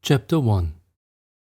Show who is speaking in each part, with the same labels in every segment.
Speaker 1: Chapter 1.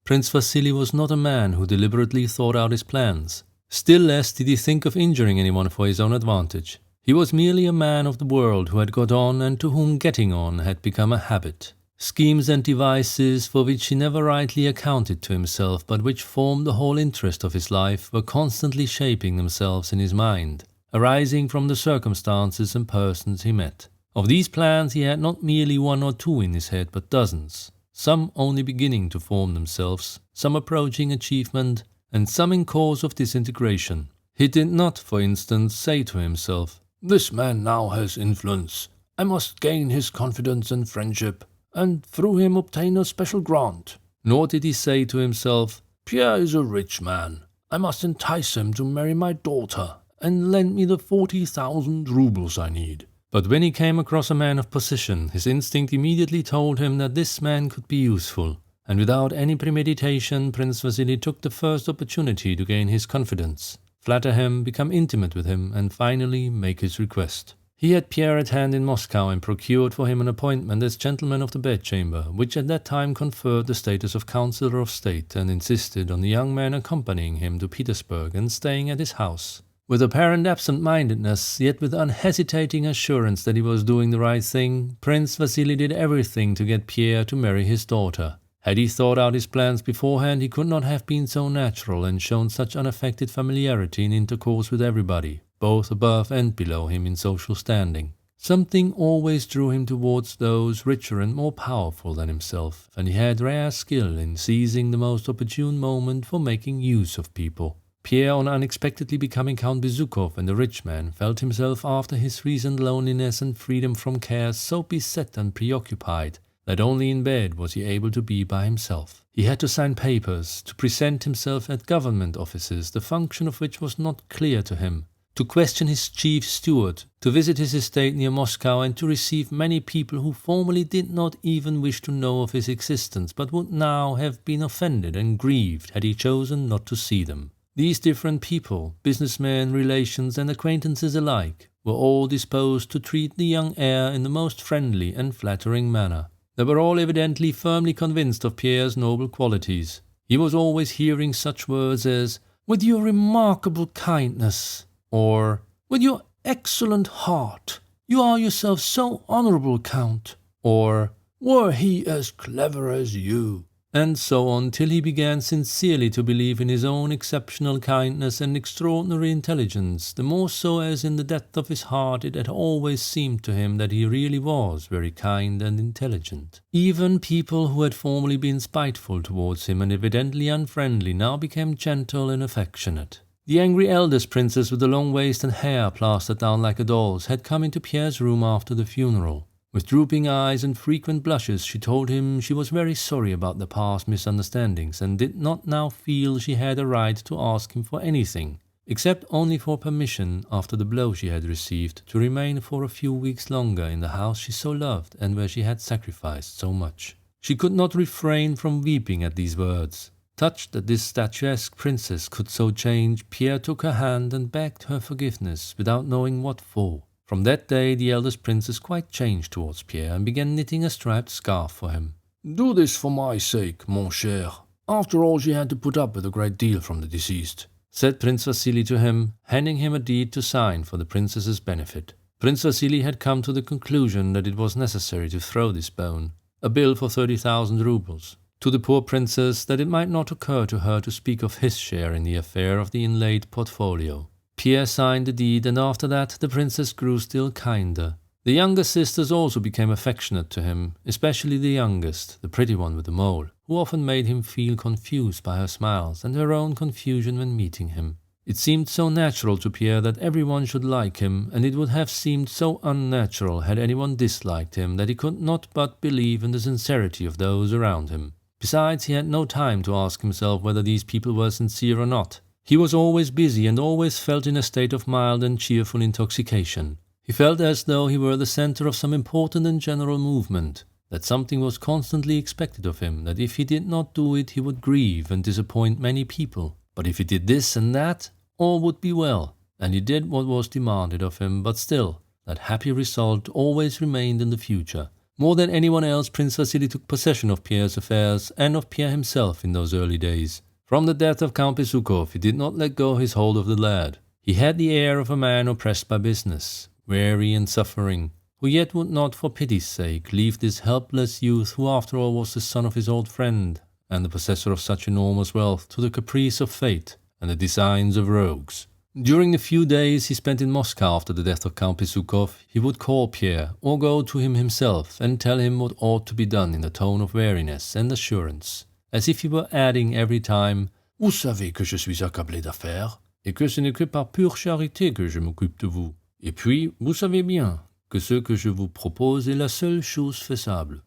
Speaker 1: Prince Vasily was not a man who deliberately thought out his plans. Still less did he think of injuring anyone for his own advantage. He was merely a man of the world who had got on and to whom getting on had become a habit. Schemes and devices for which he never rightly accounted to himself, but which formed the whole interest of his life, were constantly shaping themselves in his mind, arising from the circumstances and persons he met. Of these plans he had not merely one or two in his head, but dozens, some only beginning to form themselves, some approaching achievement, and some in course of disintegration. He did not, for instance, say to himself, "This man now has influence. I must gain his confidence and friendship, and through him obtain a special grant." Nor did he say to himself, "Pierre is a rich man. I must entice him to marry my daughter and lend me the 40,000 rubles I need." But when he came across a man of position, his instinct immediately told him that this man could be useful, and without any premeditation, Prince Vasily took the first opportunity to gain his confidence, flatter him, become intimate with him, and finally make his request. He had Pierre at hand in Moscow and procured for him an appointment as gentleman of the bedchamber, which at that time conferred the status of Councillor of State, and insisted on the young man accompanying him to Petersburg and staying at his house. With apparent absent-mindedness, yet with unhesitating assurance that he was doing the right thing, Prince Vasily did everything to get Pierre to marry his daughter. Had he thought out his plans beforehand, he could not have been so natural and shown such unaffected familiarity in intercourse with everybody, both above and below him in social standing. Something always drew him towards those richer and more powerful than himself, and he had rare skill in seizing the most opportune moment for making use of people. Pierre, on unexpectedly becoming Count Bezúkhov and a rich man, felt himself after his recent loneliness and freedom from cares so beset and preoccupied that only in bed was he able to be by himself. He had to sign papers, to present himself at government offices, the function of which was not clear to him, to question his chief steward, to visit his estate near Moscow, and to receive many people who formerly did not even wish to know of his existence, but would now have been offended and grieved had he chosen not to see them. These different people, businessmen, relations, and acquaintances alike, were all disposed to treat the young heir in the most friendly and flattering manner. They were all evidently firmly convinced of Pierre's noble qualities. He was always hearing such words as, "with your remarkable kindness," or "with your excellent heart, you are yourself so honourable, Count," or "were he as clever as you," and so on, till he began sincerely to believe in his own exceptional kindness and extraordinary intelligence, the more so as in the depth of his heart it had always seemed to him that he really was very kind and intelligent. Even people who had formerly been spiteful towards him and evidently unfriendly now became gentle and affectionate. The angry eldest princess with the long waist and hair plastered down like a doll's had come into Pierre's room after the funeral. With drooping eyes and frequent blushes, she told him she was very sorry about the past misunderstandings and did not now feel she had a right to ask him for anything, except only for permission, after the blow she had received, to remain for a few weeks longer in the house she so loved and where she had sacrificed so much. She could not refrain from weeping at these words. Touched that this statuesque princess could so change, Pierre took her hand and begged her forgiveness without knowing what for. From that day the eldest princess quite changed towards Pierre and began knitting a striped scarf for him. "Do this for my sake, mon cher. After all, she had to put up with a great deal from the deceased," said Prince Vasily to him, handing him a deed to sign for the princess's benefit. Prince Vasily had come to the conclusion that it was necessary to throw this bone, a bill for 30,000 rubles, to the poor princess, that it might not occur to her to speak of his share in the affair of the inlaid portfolio. Pierre signed the deed, and after that the princess grew still kinder. The younger sisters also became affectionate to him, especially the youngest, the pretty one with the mole, who often made him feel confused by her smiles and her own confusion when meeting him. It seemed so natural to Pierre that everyone should like him, and it would have seemed so unnatural had anyone disliked him, that he could not but believe in the sincerity of those around him. Besides, he had no time to ask himself whether these people were sincere or not. He was always busy and always felt in a state of mild and cheerful intoxication. He felt as though he were the center of some important and general movement, that something was constantly expected of him, that if he did not do it he would grieve and disappoint many people. But if he did this and that, all would be well, and he did what was demanded of him, but still, that happy result always remained in the future, More than anyone else, Prince Vasily took possession of Pierre's affairs and of Pierre himself in those early days. From the death of Count Bezúkhov, he did not let go his hold of the lad. He had the air of a man oppressed by business, weary and suffering, who yet would not, for pity's sake, leave this helpless youth, who after all was the son of his old friend and the possessor of such enormous wealth, to the caprice of fate and the designs of rogues. During the few days he spent in Moscow after the death of Count Bezúkhov, he would call Pierre or go to him himself and tell him what ought to be done in a tone of weariness and assurance, as if he were adding every time « Vous savez que je suis accablé d'affaires, et que ce n'est que par pure charité que je m'occupe de vous. Et puis, vous savez bien que ce que je vous propose est la seule chose faisable. »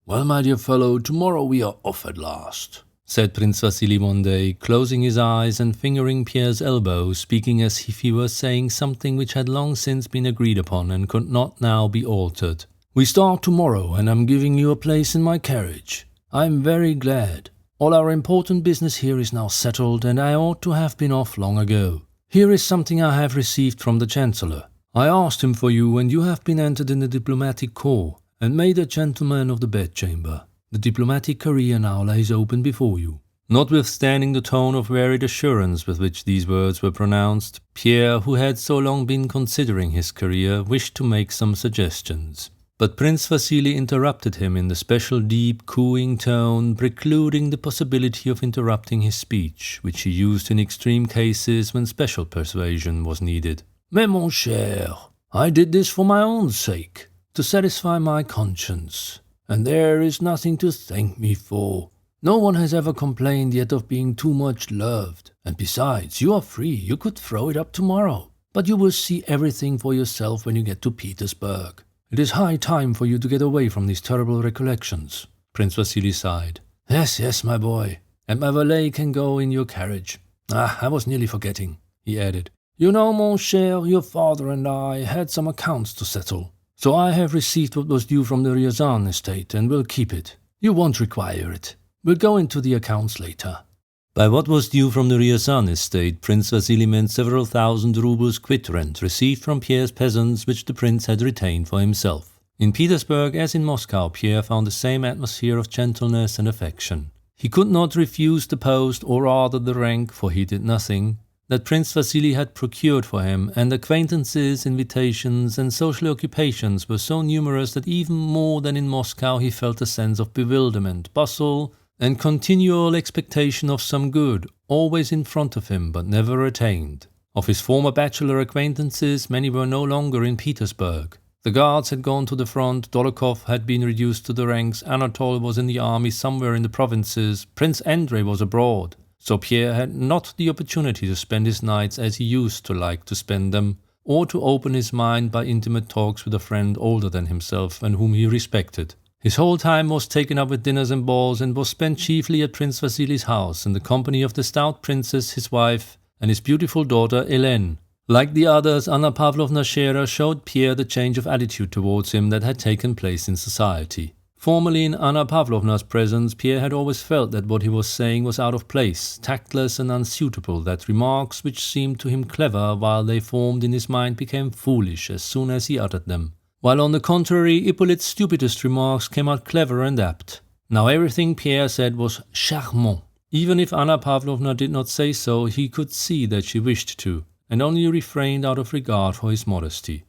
Speaker 2: "Well, my dear fellow, tomorrow we are off at last,"
Speaker 1: said Prince Vasily one day, closing his eyes and fingering Pierre's elbow, speaking as if he were saying something which had long since been agreed upon and could not now be altered.
Speaker 2: "We start tomorrow, and I'm giving you a place in my carriage. I'm very glad. All our important business here is now settled, and I ought to have been off long ago. Here is something I have received from the Chancellor. I asked him for you, and you have been entered in the diplomatic corps and made a gentleman of the bedchamber. The diplomatic career now lays open before you."
Speaker 1: Notwithstanding the tone of wearied assurance with which these words were pronounced, Pierre, who had so long been considering his career, wished to make some suggestions. But Prince Vasily interrupted him in the special deep, cooing tone, precluding the possibility of interrupting his speech, which he used in extreme cases when special persuasion was needed.
Speaker 2: "Mais mon cher, I did this for my own sake, to satisfy my conscience. And there is nothing to thank me for. No one has ever complained yet of being too much loved. And besides, you are free, you could throw it up tomorrow. But you will see everything for yourself when you get to Petersburg. It is high time for you to get away from these terrible recollections."
Speaker 1: Prince Vasily sighed.
Speaker 2: Yes, my boy. And my valet can go in your carriage. I was nearly forgetting," he added. "You know, mon cher, your father and I had some accounts to settle. So I have received what was due from the Ryazan estate and will keep it. You won't require it. We'll go into the accounts later."
Speaker 1: By what was due from the Ryazan estate, Prince Vasily meant several thousand rubles quit rent received from Pierre's peasants, which the prince had retained for himself. In Petersburg, as in Moscow, Pierre found the same atmosphere of gentleness and affection. He could not refuse the post, or rather the rank, for he did nothing, that Prince Vasily had procured for him, and acquaintances, invitations, and social occupations were so numerous that even more than in Moscow he felt a sense of bewilderment, bustle, and continual expectation of some good, always in front of him but never attained. Of his former bachelor acquaintances, many were no longer in Petersburg. The Guards had gone to the front, Dolokhov had been reduced to the ranks, Anatole was in the army somewhere in the provinces, Prince Andrei was abroad. So Pierre had not the opportunity to spend his nights as he used to like to spend them, or to open his mind by intimate talks with a friend older than himself and whom he respected. His whole time was taken up with dinners and balls, and was spent chiefly at Prince Vasily's house in the company of the stout princess, his wife, and his beautiful daughter Hélène. Like the others, Anna Pavlovna Scherer showed Pierre the change of attitude towards him that had taken place in society. Formerly, in Anna Pavlovna's presence, Pierre had always felt that what he was saying was out of place, tactless and unsuitable, that remarks which seemed to him clever while they formed in his mind became foolish as soon as he uttered them, while on the contrary Hippolyte's stupidest remarks came out clever and apt. Now everything Pierre said was charmant. Even if Anna Pavlovna did not say so, he could see that she wished to, and only refrained out of regard for his modesty.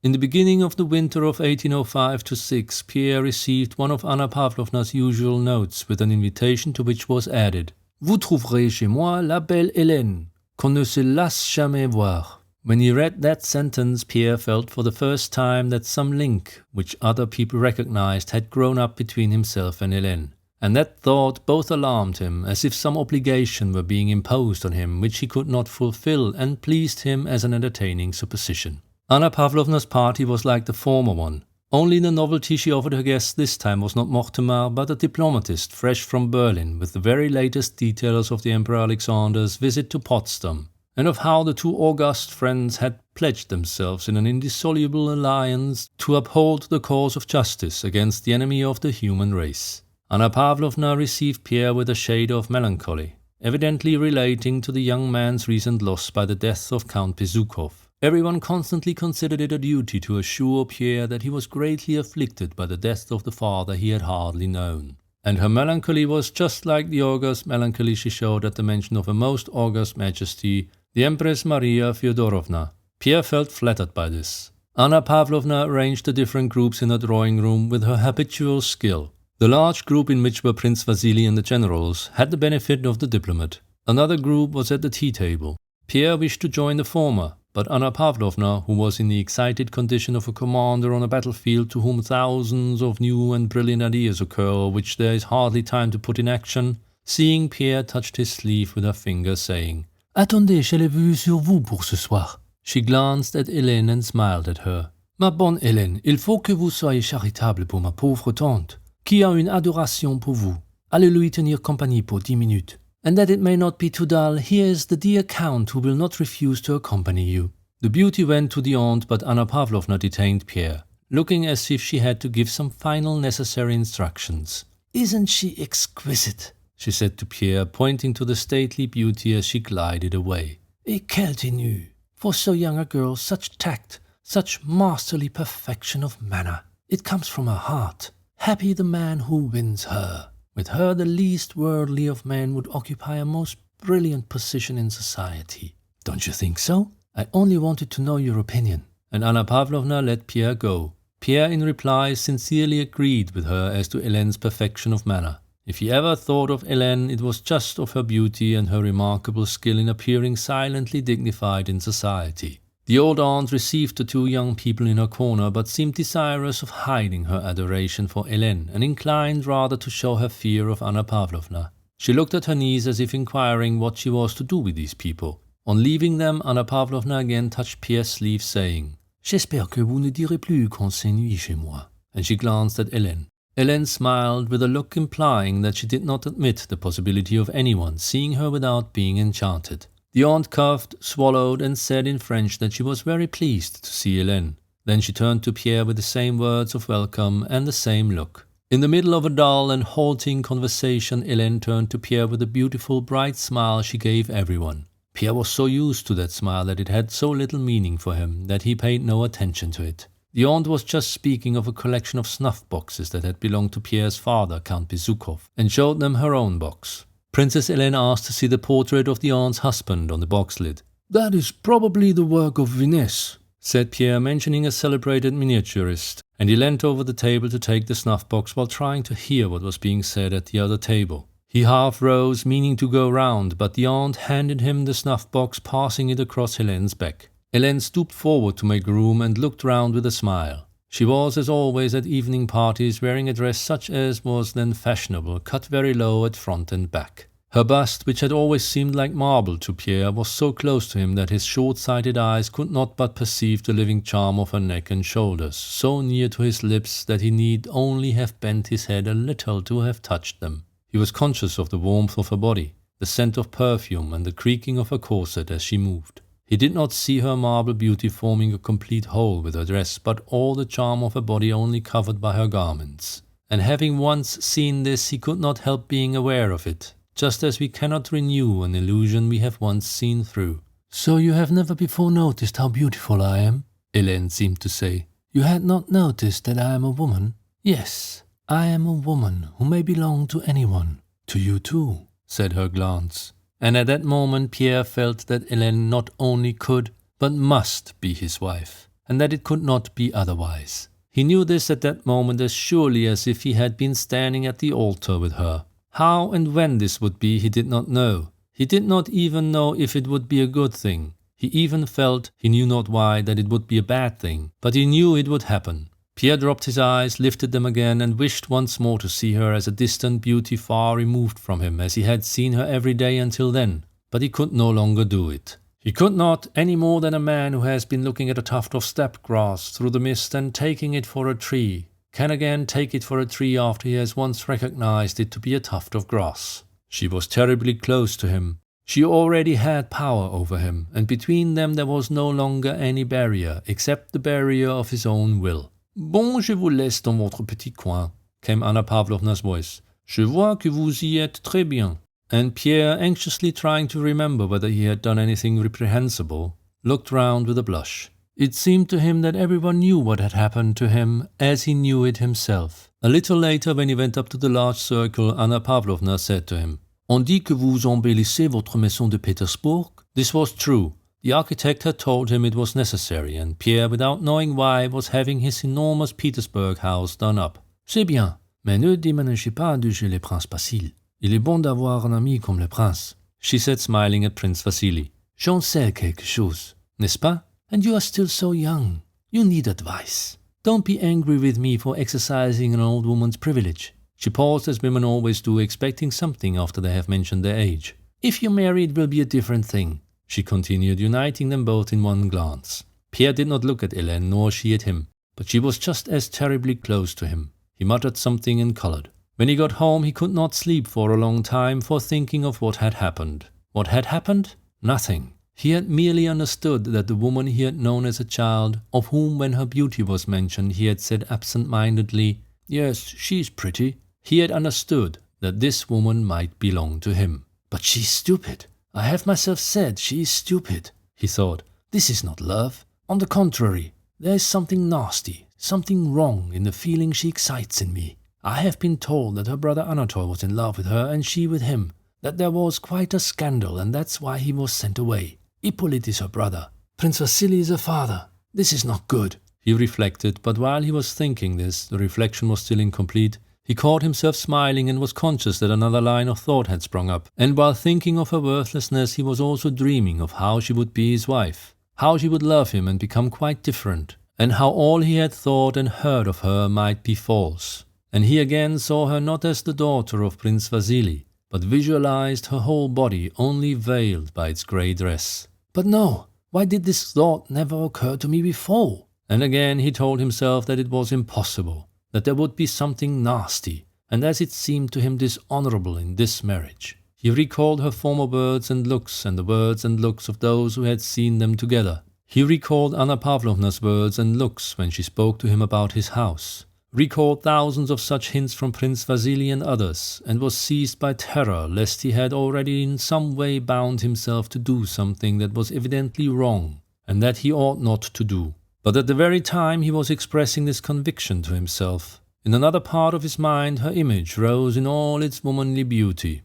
Speaker 1: In the beginning of the winter of 1805-6, Pierre received one of Anna Pavlovna's usual notes with an invitation to which was added, "Vous trouverez chez moi la belle Hélène, qu'on ne se lasse jamais voir." When he read that sentence, Pierre felt for the first time that some link, which other people recognized, had grown up between himself and Hélène. And that thought both alarmed him, as if some obligation were being imposed on him which he could not fulfill, and pleased him as an entertaining supposition. Anna Pavlovna's party was like the former one. Only the novelty she offered her guests this time was not Mortemar, but a diplomatist fresh from Berlin, with the very latest details of the Emperor Alexander's visit to Potsdam, and of how the two august friends had pledged themselves in an indissoluble alliance to uphold the cause of justice against the enemy of the human race. Anna Pavlovna received Pierre with a shade of melancholy, evidently relating to the young man's recent loss by the death of Count Bezúkhov. Everyone constantly considered it a duty to assure Pierre that he was greatly afflicted by the death of the father he had hardly known. And her melancholy was just like the august melancholy she showed at the mention of a most august majesty, the Empress Maria Feodorovna. Pierre felt flattered by this. Anna Pavlovna arranged the different groups in her drawing room with her habitual skill. The large group in which were Prince Vasily and the generals had the benefit of the diplomat. Another group was at the tea table. Pierre wished to join the former, but Anna Pavlovna, who was in the excited condition of a commander on a battlefield to whom thousands of new and brilliant ideas occur which there is hardly time to put in action, seeing Pierre touched his sleeve with her finger, saying,
Speaker 2: Attendez, je l'ai vu sur vous pour ce soir.
Speaker 1: She glanced at Hélène and smiled at her.
Speaker 2: Ma bonne Hélène, il faut que vous soyez charitable pour ma pauvre tante, qui a une adoration pour vous. Allez lui tenir compagnie pour 10 minutes. And that it may not be too dull, here is the dear Count who will not refuse to accompany you.
Speaker 1: The beauty went to the aunt, but Anna Pavlovna detained Pierre, looking as if she had to give some final necessary instructions.
Speaker 2: Isn't she exquisite?
Speaker 1: She said to Pierre, pointing to the stately beauty as she glided away.
Speaker 2: Et quelle tenue! For so young a girl, such tact, such masterly perfection of manner. It comes from her heart. Happy the man who wins her. With her, the least worldly of men would occupy a most brilliant position in society. Don't you think so? I only wanted to know your opinion.
Speaker 1: And Anna Pavlovna let Pierre go. Pierre, in reply, sincerely agreed with her as to Hélène's perfection of manner. If he ever thought of Hélène, it was just of her beauty and her remarkable skill in appearing silently dignified in society. The old aunt received the two young people in her corner, but seemed desirous of hiding her adoration for Hélène, and inclined rather to show her fear of Anna Pavlovna. She looked at her niece as if inquiring what she was to do with these people. On leaving them, Anna Pavlovna again touched Pierre's sleeve, saying,
Speaker 2: J'espère que vous ne direz plus qu'on s'ennuie chez moi.
Speaker 1: And she glanced at Hélène. Hélène smiled with a look implying that she did not admit the possibility of anyone seeing her without being enchanted. The aunt coughed, swallowed, and said in French that she was very pleased to see Hélène. Then she turned to Pierre with the same words of welcome and the same look. In the middle of a dull and halting conversation, Hélène turned to Pierre with a beautiful, bright smile she gave everyone. Pierre was so used to that smile that it had so little meaning for him that he paid no attention to it. The aunt was just speaking of a collection of snuff boxes that had belonged to Pierre's father, Count Bezúkhov, and showed them her own box. Princess Hélène asked to see the portrait of the aunt's husband on the box lid.
Speaker 2: That is probably the work of Vinesse,
Speaker 1: said Pierre, mentioning a celebrated miniaturist, and he leant over the table to take the snuff box while trying to hear what was being said at the other table. He half rose, meaning to go round, but the aunt handed him the snuff box, passing it across Hélène's back. Hélène stooped forward to make room and looked round with a smile. She was, as always at evening parties, wearing a dress such as was then fashionable, cut very low at front and back. Her bust, which had always seemed like marble to Pierre, was so close to him that his short-sighted eyes could not but perceive the living charm of her neck and shoulders, so near to his lips that he need only have bent his head a little to have touched them. He was conscious of the warmth of her body, the scent of perfume, and the creaking of her corset as she moved. He did not see her marble beauty forming a complete whole with her dress, but all the charm of her body only covered by her garments. And having once seen this, he could not help being aware of it, just as we cannot renew an illusion we have once seen through.
Speaker 2: So you have never before noticed how beautiful I am?
Speaker 1: Hélène seemed to say.
Speaker 2: You had not noticed that I am a woman? Yes, I am a woman who may belong to anyone. To you too,
Speaker 1: said her glance. And at that moment Pierre felt that Hélène not only could, but must be his wife, and that it could not be otherwise. He knew this at that moment as surely as if he had been standing at the altar with her. How and when this would be he did not know. He did not even know if it would be a good thing. He even felt, he knew not why, that it would be a bad thing, but he knew it would happen. Pierre dropped his eyes, lifted them again, and wished once more to see her as a distant beauty far removed from him, as he had seen her every day until then. But he could no longer do it. He could not, any more than a man who has been looking at a tuft of steppe grass through the mist and taking it for a tree, can again take it for a tree after he has once recognized it to be a tuft of grass. She was terribly close to him. She already had power over him, and between them there was no longer any barrier, except the barrier of his own will.
Speaker 2: Bon, je vous laisse dans votre petit coin,
Speaker 1: came Anna Pavlovna's voice.
Speaker 2: Je vois que vous y êtes très bien.
Speaker 1: And Pierre, anxiously trying to remember whether he had done anything reprehensible, looked round with a blush. It seemed to him that everyone knew what had happened to him, as he knew it himself. A little later, when he went up to the large circle, Anna Pavlovna said to him, "On dit que vous embellissez votre maison de Pétersbourg?" This was true. The architect had told him it was necessary, and Pierre, without knowing why, was having his enormous Petersburg house done up.
Speaker 2: C'est bien, mais ne déménagez pas de chez les princes Basile. Il est bon d'avoir un ami comme le prince,
Speaker 1: she said, smiling at Prince Vasily.
Speaker 2: J'en sais quelque chose,
Speaker 1: n'est-ce pas?
Speaker 2: And you are still so young. You need advice. Don't be angry with me for exercising an old woman's privilege.
Speaker 1: She paused, as women always do, expecting something after they have mentioned their age.
Speaker 2: If you marry, it will be a different thing,
Speaker 1: she continued, uniting them both in one glance. Pierre did not look at Hélène, nor she at him, but she was just as terribly close to him. He muttered something and colored. When he got home, he could not sleep for a long time for thinking of what had happened. What had happened? Nothing. He had merely understood that the woman he had known as a child, of whom when her beauty was mentioned he had said absent-mindedly, "Yes, she's pretty," he had understood that this woman might belong to him.
Speaker 2: But she's stupid. I have myself said she is stupid, he thought. This is not love. On the contrary, there is something nasty, something wrong in the feeling she excites in me. I have been told that her brother Anatole was in love with her and she with him, that there was quite a scandal and that's why he was sent away. Hippolyte is her brother. Prince Vasily is her father. This is not good,
Speaker 1: he reflected, but while he was thinking this, the reflection was still incomplete. He caught himself smiling and was conscious that another line of thought had sprung up. And while thinking of her worthlessness, he was also dreaming of how she would be his wife, how she would love him and become quite different, and how all he had thought and heard of her might be false. And he again saw her not as the daughter of Prince Vasily, but visualized her whole body only veiled by its grey dress.
Speaker 2: But no, why did this thought never occur to me before?
Speaker 1: And again he told himself that it was impossible, that there would be something nasty, and as it seemed to him dishonorable in this marriage. He recalled her former words and looks, and the words and looks of those who had seen them together. He recalled Anna Pavlovna's words and looks when she spoke to him about his house, recalled thousands of such hints from Prince Vasily and others, and was seized by terror lest he had already in some way bound himself to do something that was evidently wrong, and that he ought not to do. But at the very time he was expressing this conviction to himself, in another part of his mind her image rose in all its womanly beauty.